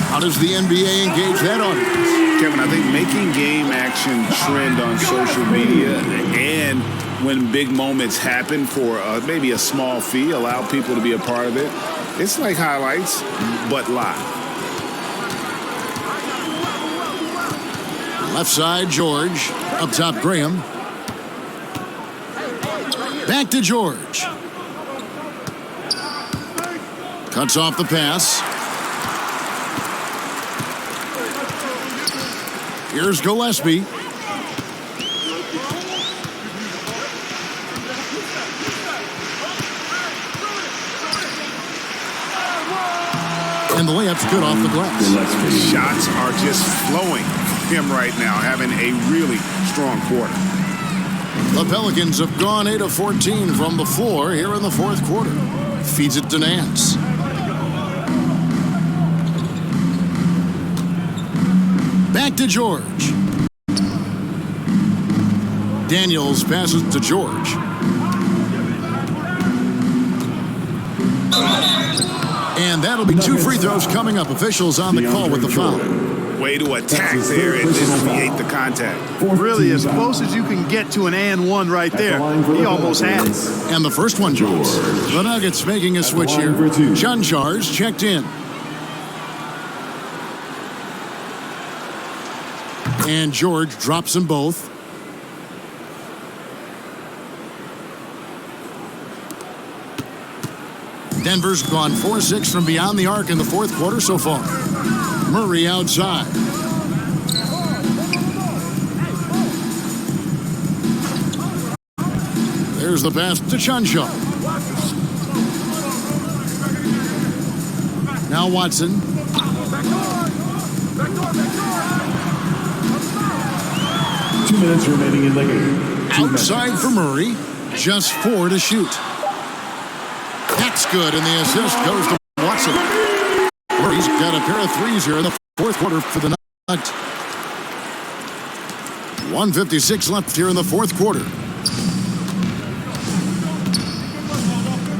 How does the NBA engage that audience? Kevin, I think making game action trend on social media and when big moments happen for maybe a small fee, allow people to be a part of it. It's like highlights, but live. Left side, George. Up top, Graham. Back to George. Cuts off the pass. Here's Gillespie. And the layup's good off the glass. Shots are just flowing for him right now, having a really strong quarter. The Pelicans have gone 8 of 14 from the floor here in the fourth quarter. Feeds it to Nance. Back to George. Daniels passes to George. And that'll be 2 free throws coming up. Officials on the call with the foul. Way to attack there and then create the contact. Really, as close as you can get to an and one right there. He almost had it. And the first one drops. The Nuggets making a switch here. Junjar's checked in. And George drops them both. Denver's gone 4-6 from beyond the arc in the fourth quarter so far. Murray outside. There's the pass to Chuncho. Now Watson. 2 minutes remaining in the game. Outside for Murray. Just 4 to shoot. That's good, and the assist goes to Watson. Murray's got a pair of threes here in the fourth quarter for the Nuggets. 1:56 left here in the fourth quarter.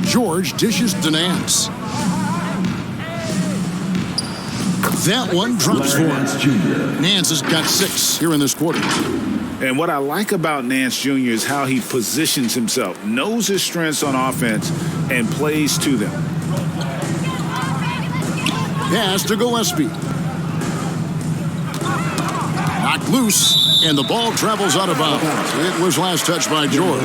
George dishes to Nance. That one drops for him. Nance has got 6 here in this quarter. And what I like about Nance Jr. is how he positions himself, knows his strengths on offense, and plays to them. Pass to Gillespie. Knocked loose, and the ball travels out of bounds. It was last touched by George.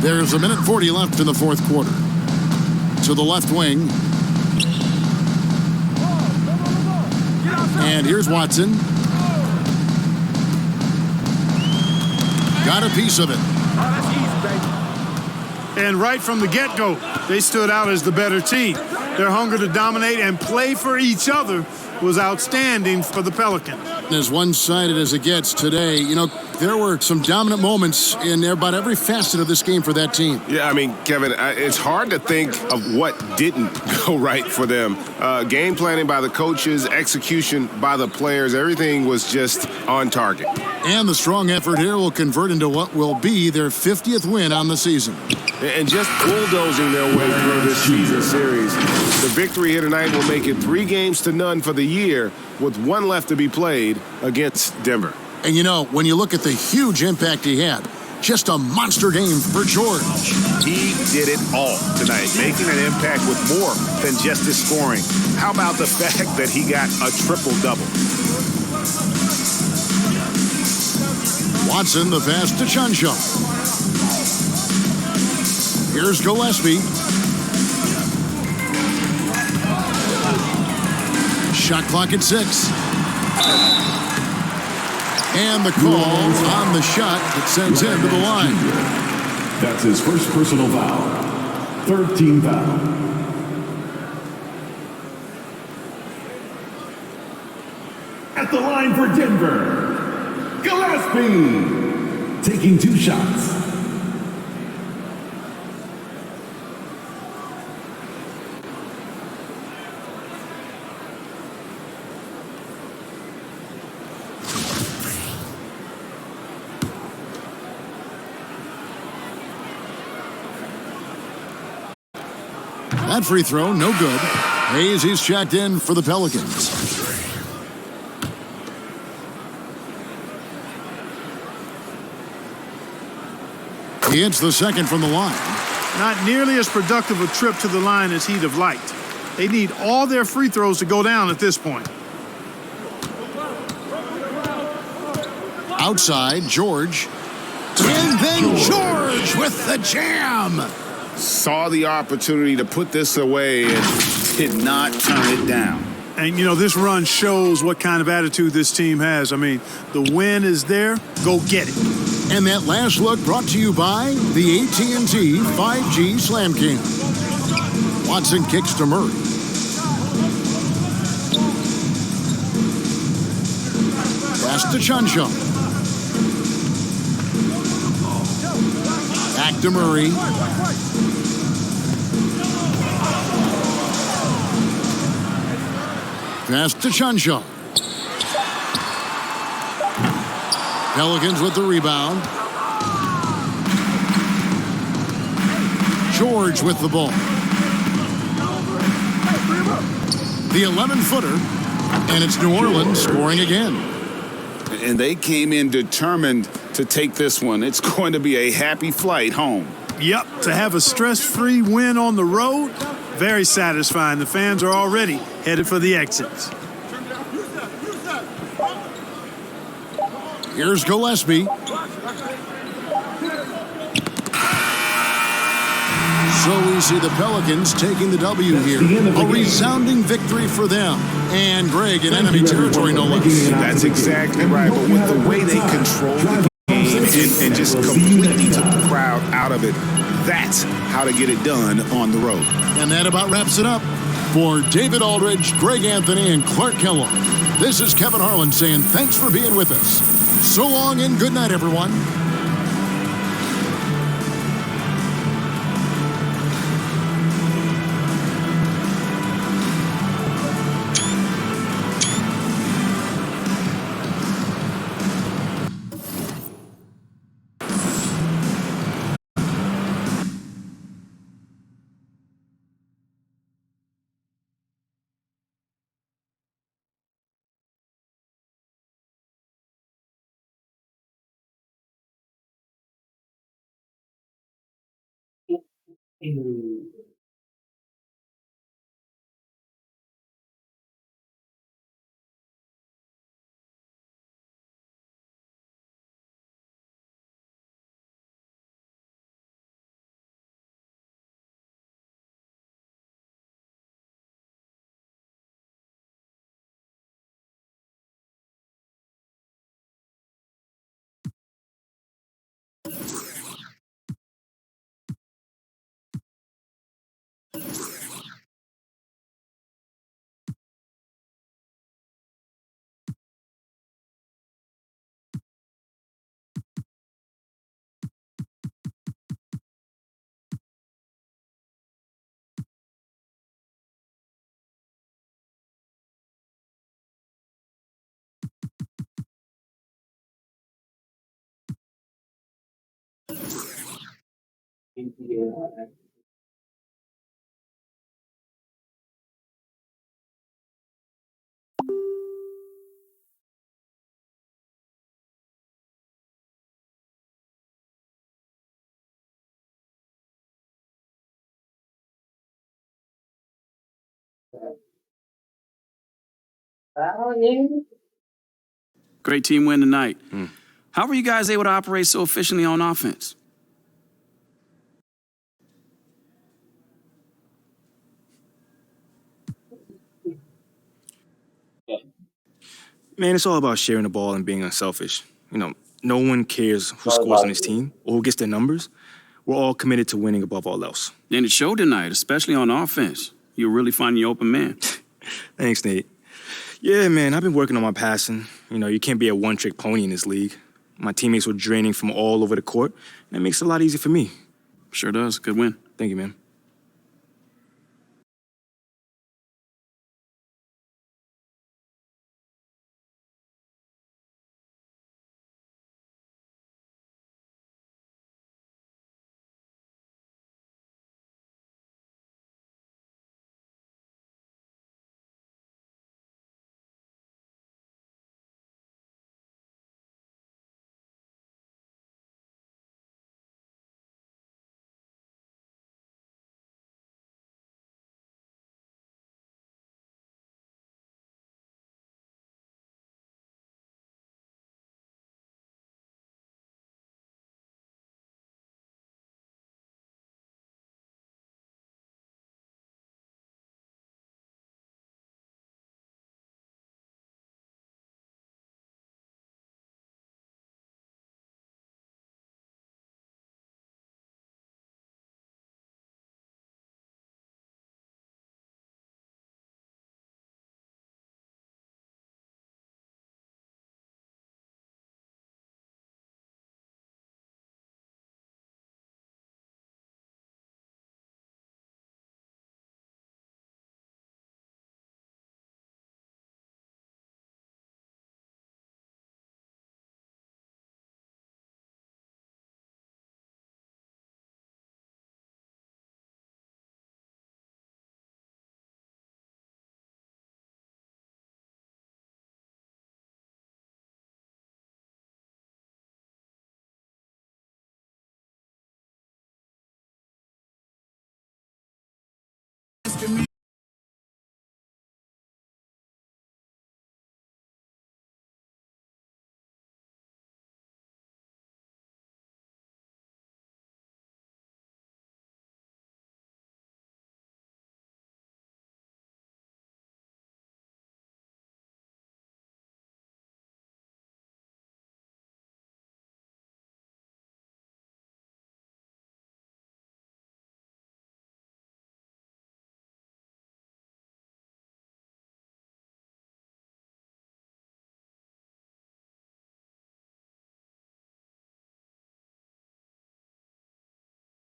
There's 1:40 left in the fourth quarter. To the left wing. And here's Watson. Got a piece of it. And right from the get-go, they stood out as the better team. Their hunger to dominate and play for each other was outstanding for the Pelicans. As one-sided as it gets today, you know, there were some dominant moments in about every facet of this game for that team. Yeah, I mean, Kevin, it's hard to think of what didn't go right for them. Game planning by the coaches, execution by the players, everything was just on target. And the strong effort here will convert into what will be their 50th win on the season. And just bulldozing their way through this season series. The victory here tonight will make it 3-0 for the year, with 1 left to be played against Denver. And you know, when you look at the huge impact he had, just a monster game for George. He did it all tonight, making an impact with more than just his scoring. How about the fact that he got a triple-double? Watson, the pass to Chuncho. Here's Gillespie. Shot clock at 6. And the call on the shot that sends him to the line. That's his first personal foul. 3rd team foul. At the line for Denver, Gillespie taking 2 shots. That free throw, no good. Hayes, he's checked in for the Pelicans. He hits the second from the line. Not nearly as productive a trip to the line as he'd have liked. They need all their free throws to go down at this point. Outside, George. And then George with the jam. Saw the opportunity to put this away and did not turn it down. And, this run shows what kind of attitude this team has. I mean, the win is there. Go get it. And that last look brought to you by the AT&T 5G Slam Cam. Watson kicks to Murray. Pass to Chuncho. Back to Murray. Pass to Chuncho. Pelicans with the rebound. George with the ball. The 11-footer, and it's New Orleans scoring again. And they came in determined to take this one. It's going to be a happy flight home. Yep, to have a stress-free win on the road, very satisfying. The fans are already headed for the exits. Here's Gillespie. So we see the Pelicans taking the W here. A resounding victory for them. And Greg in enemy territory, no less. That's exactly right. But with the way they controlled the game and just completely took the crowd out of it, that's how to get it done on the road. And that about wraps it up. For David Aldridge, Greg Anthony, and Clark Kellogg, this is Kevin Harlan saying thanks for being with us. So long and good night, everyone. Great team win tonight. How were you guys able to operate so efficiently on offense? Man, it's all about sharing the ball and being unselfish. No one cares who scores on this team or who gets their numbers. We're all committed to winning above all else. And it showed tonight, especially on offense. You're really finding your open man. Thanks, Nate. Yeah, man, I've been working on my passing. You can't be a one-trick pony in this league. My teammates were draining from all over the court, and it makes it a lot easier for me. Sure does. Good win. Thank you, man.